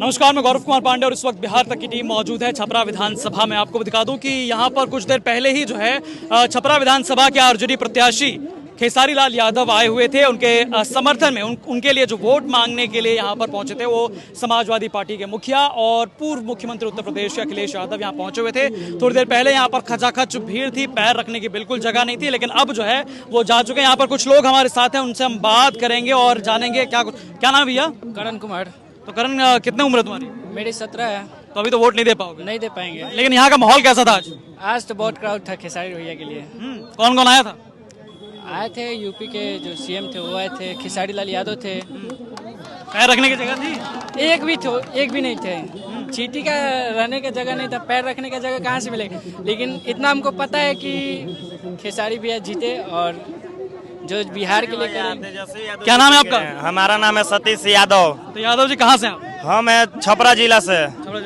नमस्कार, मैं गौरव कुमार पांडे और इस वक्त बिहार तक की टीम मौजूद है छपरा विधानसभा में। आपको दिखा दूं कि यहां पर कुछ देर पहले ही जो है छपरा विधानसभा के आरजेडी प्रत्याशी खेसारी लाल यादव आए हुए थे। उनके समर्थन में उनके लिए जो वोट मांगने के लिए यहां पर पहुंचे थे वो समाजवादी पार्टी के मुखिया और पूर्व मुख्यमंत्री उत्तर प्रदेश के अखिलेश यादव यहां पहुंचे हुए थे। थोड़ी देर पहले यहां पर खचाखच भीड़ थी, पैर रखने की बिल्कुल जगह नहीं थी, लेकिन अब जो है वो जा चुके हैं। यहाँ पर कुछ लोग हमारे साथ हैं, उनसे हम बात करेंगे और जानेंगे क्या नाम है भैया? करण कुमार। तो करण, कितने उम्र है तुम्हारी? मेरी 17 है। तो अभी तो वोट नहीं दे पाओगे? नहीं दे पाएंगे। लेकिन यहाँ का माहौल कैसा था आज? आज तो बहुत क्राउड था खेसारी भैया के लिए। कौन कौन आया था? आए थे यूपी के जो सीएम थे वो आए थे, खेसारी लाल यादव थे। पैर रखने की जगह थी? एक भी नहीं थे। चीटी का रहने का जगह नहीं था, पैर रखने का जगह कहाँ से मिलेगा। लेकिन इतना हमको पता है कि खेसारी भैया जीते और जो बिहार के लिए क्या नाम है आपका? हमारा नाम है सतीश यादव। तो यादव जी कहाँ से हैं आप? हम है छपरा जिला से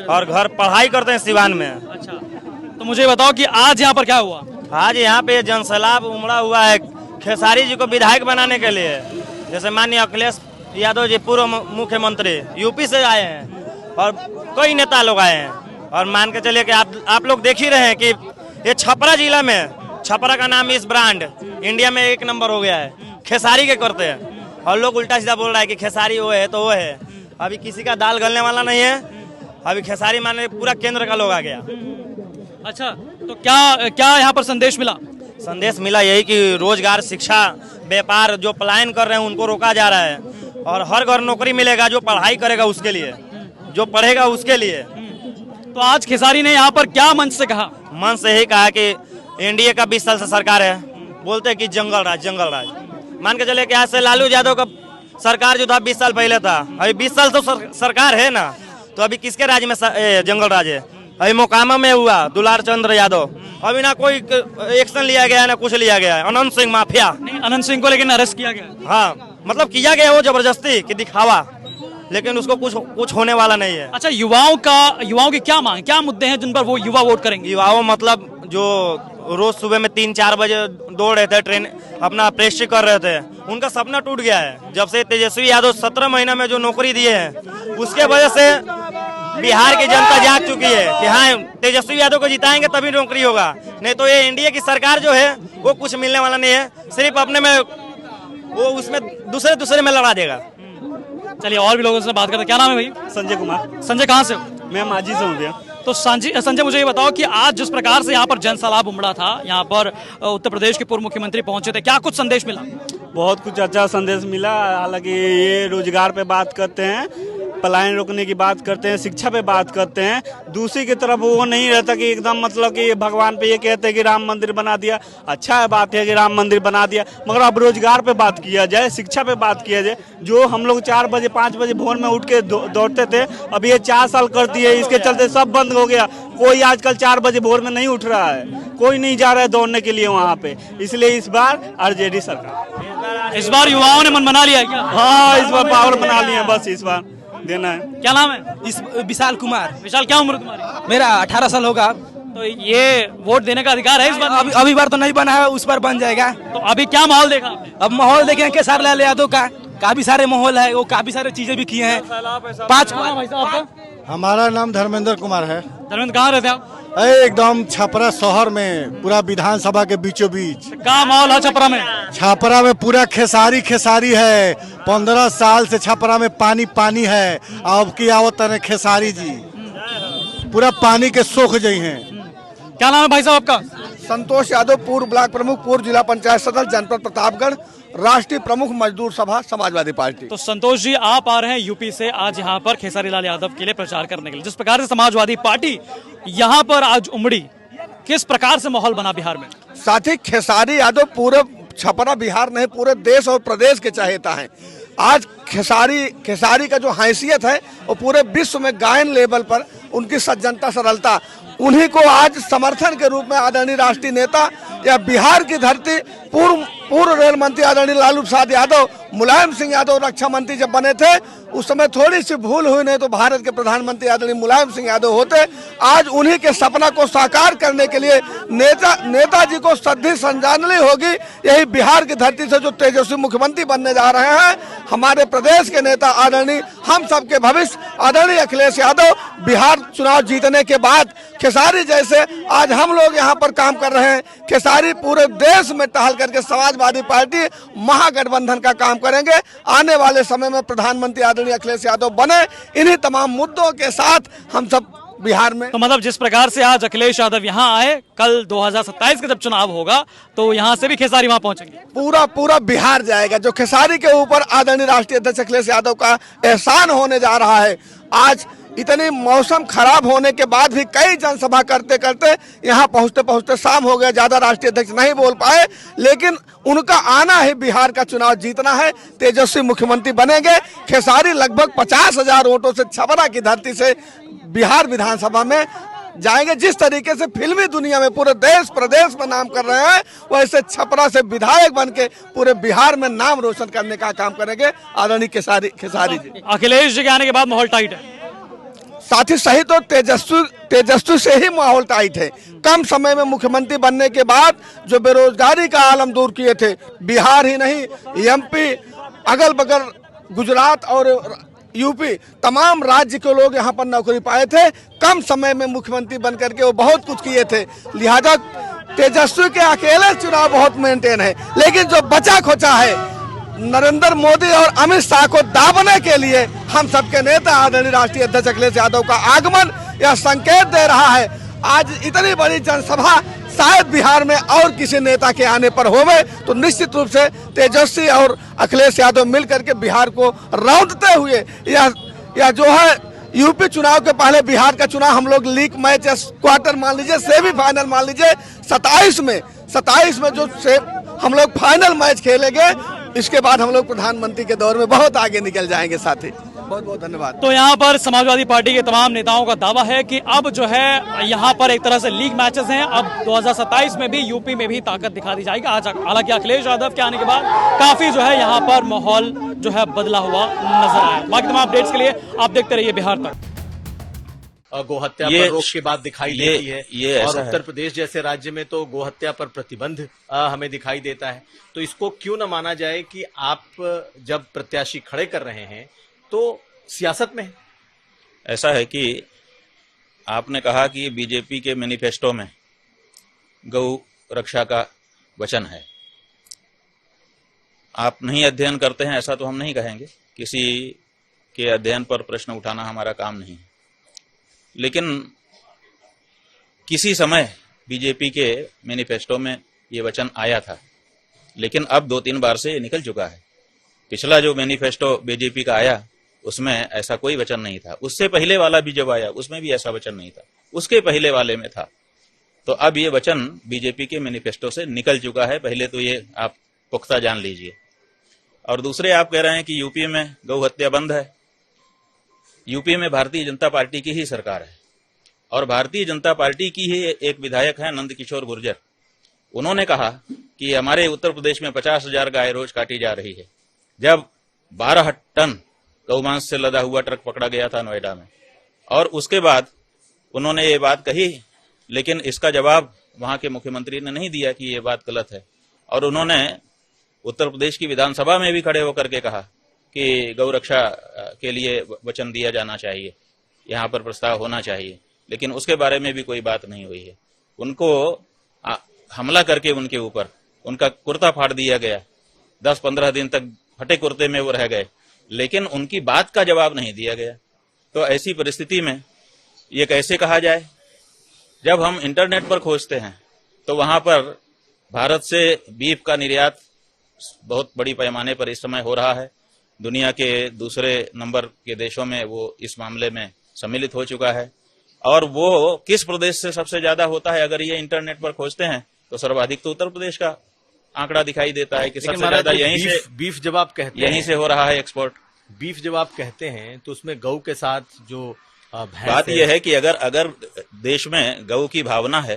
और घर पढ़ाई करते हैं सिवान में। अच्छा, तो मुझे बताओ कि आज यहाँ पर क्या हुआ? आज यहाँ पे जनसैलाब उमड़ा हुआ है खेसारी जी को विधायक बनाने के लिए। जैसे माननीय अखिलेश यादव जी पूर्व मुख्यमंत्री यूपी से आए हैं और कई नेता लोग आए हैं। और मान के चलिए कि आप लोग देख ही रहे हैं कि ये छपरा जिला में, छपरा का नाम इस ब्रांड इंडिया में 1 नंबर हो गया है, खेसारी के करते हैं। और लोग उल्टा सीधा बोल रहा है कि खेसारी वो है तो वो है। अभी किसी का दाल गलने वाला नहीं है। अभी खेसारी माने पूरा केंद्र का लोग आ गया। अच्छा, तो क्या यहाँ पर संदेश मिला? संदेश मिला यही कि रोजगार, शिक्षा, व्यापार जो पलायन कर रहे हैं उनको रोका जा रहा है और हर घर नौकरी मिलेगा। जो पढ़ाई करेगा उसके लिए, जो पढ़ेगा उसके लिए। तो आज खेसारी ने यहाँ पर क्या मंच से कहा? मन से यही कहा कि एनडीए का 20 साल से सरकार है, बोलते हैं कि जंगल राज। मान के चले कि आज से लालू यादव का सरकार जो था 20 साल पहले था, अभी 20 साल तो सरकार है ना, तो अभी किसके राज में जंगल राज है? अभी मोकामा में हुआ दुलार चंद्र यादव, अभी ना कोई एक्शन लिया गया है ना कुछ लिया गया है। अनंत सिंह माफिया, अनंत सिंह को लेकिन अरेस्ट किया गया। हाँ, मतलब किया गया वो जबरदस्ती कि दिखावा, लेकिन उसको कुछ होने वाला नहीं है। अच्छा, युवाओं की क्या मांग, क्या मुद्दे हैं जिन पर वो युवा वोट करेंगे? युवाओं मतलब जो रोज सुबह में 3-4 बजे दौड़ रहे थे, ट्रेन अपना प्रेस्टिज कर रहे थे, उनका सपना टूट गया है। जब से तेजस्वी यादव 17 महीना में जो नौकरी दिए हैं उसके वजह से बिहार की जनता जाग चुकी है कि हाँ तेजस्वी यादव को जिताएंगे तभी नौकरी होगा, नहीं तो ये एनडीए की सरकार जो है वो कुछ मिलने वाला नहीं है। सिर्फ अपने में वो उसमें दूसरे में लड़ा देगा। चलिए और भी लोगों से बात करते हैं। क्या नाम है भाई? संजय कुमार। संजय, कहाँ से हो? मैं माजी से हूँ भैया। तो संजय मुझे ये बताओ कि आज जिस प्रकार से यहाँ पर जनसैलाब उमड़ा था, यहाँ पर उत्तर प्रदेश के पूर्व मुख्यमंत्री पहुंचे थे, क्या कुछ संदेश मिला? बहुत कुछ अच्छा संदेश मिला। हालांकि ये रोजगार पे बात करते हैं, पलायन रोकने की बात करते हैं, शिक्षा पे बात करते हैं। दूसरी की तरफ वो नहीं रहता कि एकदम मतलब कि भगवान पे ये कहते हैं कि राम मंदिर बना दिया। अच्छा है, बात है कि राम मंदिर बना दिया, मगर अब रोजगार पे बात किया जाए, शिक्षा पे बात किया जाए। जो हम लोग 4 बजे 5 बजे भोर में उठ के दौड़ते थे, अब ये 4 साल कर दिए, इसके चलते सब बंद हो गया। कोई आजकल 4 बजे भोर में नहीं उठ रहा है, कोई नहीं जा रहा है दौड़ने के लिए वहाँ पे। इसलिए इस बार आरजेडी सरकार। इस बार युवाओं ने मन बना लिया है क्या? हाँ, इस बार पावर बना लिए हैं, बस इस बार देना है। क्या नाम है? विशाल कुमार। विशाल, क्या उम्र तुम्हारी? मेरा 18 साल होगा। तो ये वोट देने का अधिकार है इस बार? अभी बार तो नहीं बना है, उस बार बन जाएगा। तो अभी क्या माहौल देखा आपने? अब माहौल देखें खेसारी लाल यादव का काफी सारे माहौल है, वो काफी सारे चीजें भी किए हैं। 5 भाई साहब आपका? हमारा नाम धर्मेंद्र कुमार है। धर्मेंद्र, कहाँ रहते हैं आप? एकदम छपरा शहर में, पूरा विधानसभा के बीचों बीच। क्या माहौल है छपरा में? छपरा में पूरा खेसारी है। 15 साल से छपरा में पानी है। अब की आवत है खेसारी जी, पूरा पानी के सोख गई हैं। क्या नाम है भाई साहब आपका? संतोष यादव, पूर्व ब्लॉक प्रमुख, पूर्व जिला पंचायत सदस्य, जनपद प्रतापगढ़, राष्ट्रीय प्रमुख मजदूर सभा समाजवादी पार्टी। तो संतोष जी, आप आ रहे हैं यूपी से आज यहाँ पर खेसारी लाल यादव के लिए प्रचार करने के लिए। जिस प्रकार से समाजवादी पार्टी यहाँ पर आज उमड़ी, किस प्रकार से माहौल बना बिहार में? साथी, खेसारी यादव पूरे छपरा बिहार नहीं पूरे देश और प्रदेश के चहेता हैं। आज खेसारी का जो हैसियत है वो पूरे विश्व में गायन लेवल पर उनकी सज्जनता, सरलता, उन्हीं को आज समर्थन के रूप में आदरणीय राष्ट्रीय नेता या बिहार की धरती पूर्व रेल मंत्री आदरणीय लालू प्रसाद यादव, मुलायम सिंह यादव रक्षा मंत्री जब बने थे उस समय थोड़ी सी भूल हुई, नहीं तो भारत के प्रधानमंत्री आदरणीय मुलायम सिंह यादव होते। आज उन्हीं के सपना को साकार करने के लिए नेताजी को श्रद्धांजलि होगी। यही बिहार की धरती से जो तेजस्वी मुख्यमंत्री बनने जा रहे हैं, हमारे प्रदेश के नेता आदरणीय हम सबके भविष्य आदरणीय अखिलेश यादव बिहार चुनाव जीतने के बाद खेसारी जैसे आज हम लोग यहाँ पर काम कर रहे हैं, खेसारी पूरे देश में टहल करके समाजवादी पार्टी महागठबंधन का काम करेंगे। आने वाले समय में प्रधानमंत्री आदरणीय अखिलेश यादव बने, इन्हीं तमाम मुद्दों के साथ हम सब बिहार में। तो मतलब जिस प्रकार से आज अखिलेश यादव यहाँ आए, कल 2027 का जब चुनाव होगा तो यहाँ से भी खेसारी वहाँ पहुंचेंगे। पूरा बिहार जाएगा। जो खेसारी के ऊपर आदरणीय राष्ट्रीय अध्यक्ष अखिलेश यादव का एहसान होने जा रहा है। आज इतनी मौसम खराब होने के बाद भी कई जनसभा करते करते यहाँ पहुँचते पहुँचते शाम हो गया, ज्यादा राष्ट्रीय अध्यक्ष नहीं बोल पाए, लेकिन उनका आना है, बिहार का चुनाव जीतना है, तेजस्वी मुख्यमंत्री बनेंगे। खेसारी लगभग 50,000 वोटों से छपरा की धरती से बिहार विधानसभा में जाएंगे। जिस तरीके से फिल्मी दुनिया में पूरे देश प्रदेश में नाम कर रहे हैं, वैसे छपरा से विधायक बन के पूरे बिहार में नाम रोशन करने का काम करेंगे आदरणीय खेसारी जी। अखिलेश जी के आने के बाद माहौल टाइट है। साथी सही तो तेजस्वी से ही माहौल टाइट है। कम समय में मुख्यमंत्री बनने के बाद जो बेरोजगारी का आलम दूर किए थे, बिहार ही नहीं एमपी, अगल बगल गुजरात और यूपी तमाम राज्य के लोग यहाँ पर नौकरी पाए थे। कम समय में मुख्यमंत्री बन करके वो बहुत कुछ किए थे। लिहाजा तेजस्वी के अकेले चुनाव बहुत मेंटेन है, लेकिन जो बचा खोचा है नरेंद्र मोदी और अमित शाह को दाबने के लिए हम सबके नेता आदरणीय राष्ट्रीय अध्यक्ष अखिलेश यादव का आगमन यह संकेत दे रहा है। आज इतनी बड़ी जनसभा शायद बिहार में और किसी नेता के आने पर होवे तो निश्चित रूप से तेजस्वी और अखिलेश यादव मिलकर के बिहार को रौंदते हुए यह जो है यूपी चुनाव के पहले बिहार का चुनाव हम लोग लीग मैच क्वार्टर मान लीजिए, सेमीफाइनल मान लीजिए, 27 में जो से हम लोग फाइनल मैच खेलेंगे। इसके बाद हम लोग प्रधानमंत्री के दौर में बहुत आगे निकल जाएंगे। साथी बहुत बहुत धन्यवाद। तो यहाँ पर समाजवादी पार्टी के तमाम नेताओं का दावा है कि अब जो है यहाँ पर एक तरह से लीग मैचेस हैं। अब 2027 में भी यूपी में भी ताकत दिखा दी जाएगी। आज हालांकि अखिलेश यादव के आने के बाद काफी जो है यहाँ पर माहौल जो है बदला हुआ नजर आया। बाकी तमाम अपडेट्स के लिए आप देखते रहिए बिहार तक। गोहत्या पर रोक के बाद दिखाई देती है और उत्तर प्रदेश जैसे राज्य में तो गोहत्या पर प्रतिबंध हमें दिखाई देता है। तो इसको क्यों न माना जाए कि आप जब प्रत्याशी खड़े कर रहे हैं तो सियासत में ऐसा है कि आपने कहा कि बीजेपी के मैनिफेस्टो में गौ रक्षा का वचन है। आप नहीं अध्ययन करते हैं ऐसा तो हम नहीं कहेंगे, किसी के अध्ययन पर प्रश्न उठाना हमारा काम नहीं है, लेकिन किसी समय बीजेपी के मैनिफेस्टो में ये वचन आया था, लेकिन अब 2-3 बार से ये निकल चुका है। पिछला जो मैनिफेस्टो बीजेपी का आया उसमें ऐसा कोई वचन नहीं था। उससे पहले वाला भी जब आया उसमें भी ऐसा वचन नहीं था, उसके पहले वाले में था। तो अब ये वचन बीजेपी के मैनिफेस्टो से निकल चुका है। पहले तो ये आप पुख्ता जान लीजिए। और दूसरे आप कह रहे हैं कि यूपी में गौ हत्या बंद है। यूपी में भारतीय जनता पार्टी की ही सरकार है और भारतीय जनता पार्टी की ही एक विधायक है नंद किशोर गुर्जर। उन्होंने कहा कि हमारे उत्तर प्रदेश में 50,000 गाय रोज काटी जा रही है। जब 12 टन गौमांस से लदा हुआ ट्रक पकड़ा गया था नोएडा में, और उसके बाद उन्होंने ये बात कही, लेकिन इसका जवाब वहां के मुख्यमंत्री ने नहीं दिया कि ये बात गलत है। और उन्होंने उत्तर प्रदेश की विधानसभा में भी खड़े होकर के कहा कि गौ रक्षा के लिए वचन दिया जाना चाहिए, यहाँ पर प्रस्ताव होना चाहिए, लेकिन उसके बारे में भी कोई बात नहीं हुई है। उनको हमला करके उनके ऊपर उनका कुर्ता फाड़ दिया गया। 10-15 दिन तक फटे कुर्ते में वो रह गए, लेकिन उनकी बात का जवाब नहीं दिया गया। तो ऐसी परिस्थिति में ये कैसे कहा जाए? जब हम इंटरनेट पर खोजते हैं तो वहां पर भारत से बीफ का निर्यात बहुत बड़ी पैमाने पर इस समय हो रहा है। दुनिया के दूसरे नंबर के देशों में वो इस मामले में सम्मिलित हो चुका है। और वो किस प्रदेश से सबसे ज्यादा होता है, अगर ये इंटरनेट पर खोजते हैं तो सर्वाधिक तो उत्तर प्रदेश का आंकड़ा दिखाई देता है कि सबसे ज्यादा यहीं से बीफ जब आप कहते हैं, यहीं से हो रहा है एक्सपोर्ट। बीफ जब आप कहते हैं तो उसमें गौ के साथ जो बात यह है कि अगर देश में गौ की भावना है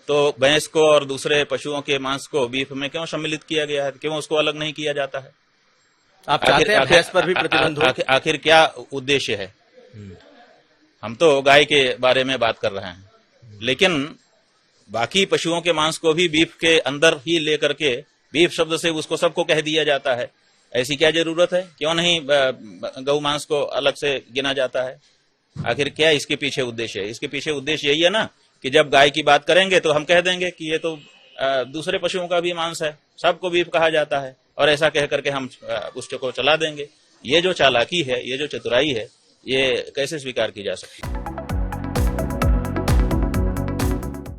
तो भैंस को और दूसरे पशुओं के मांस को बीफ में क्यों सम्मिलित किया गया है? क्यों उसको अलग नहीं किया जाता है? आप चाहते हैं भैंस पर भी प्रतिबंध हो? आखिर क्या उद्देश्य है? हम तो गाय के बारे में बात कर रहे हैं, लेकिन बाकी पशुओं के मांस को भी बीफ के अंदर ही लेकर के बीफ शब्द से उसको सबको कह दिया जाता है। ऐसी क्या जरूरत है? क्यों नहीं गौ मांस को अलग से गिना जाता है? आखिर क्या इसके पीछे उद्देश्य है? इसके पीछे उद्देश्य यही है ना कि जब गाय की बात करेंगे तो हम कह देंगे कि ये तो दूसरे पशुओं का भी मांस है, सबको भी कहा जाता है, और ऐसा कह करके हम उसको चला देंगे। ये जो चालाकी है, ये जो चतुराई है, ये कैसे स्वीकार की जा सकती है?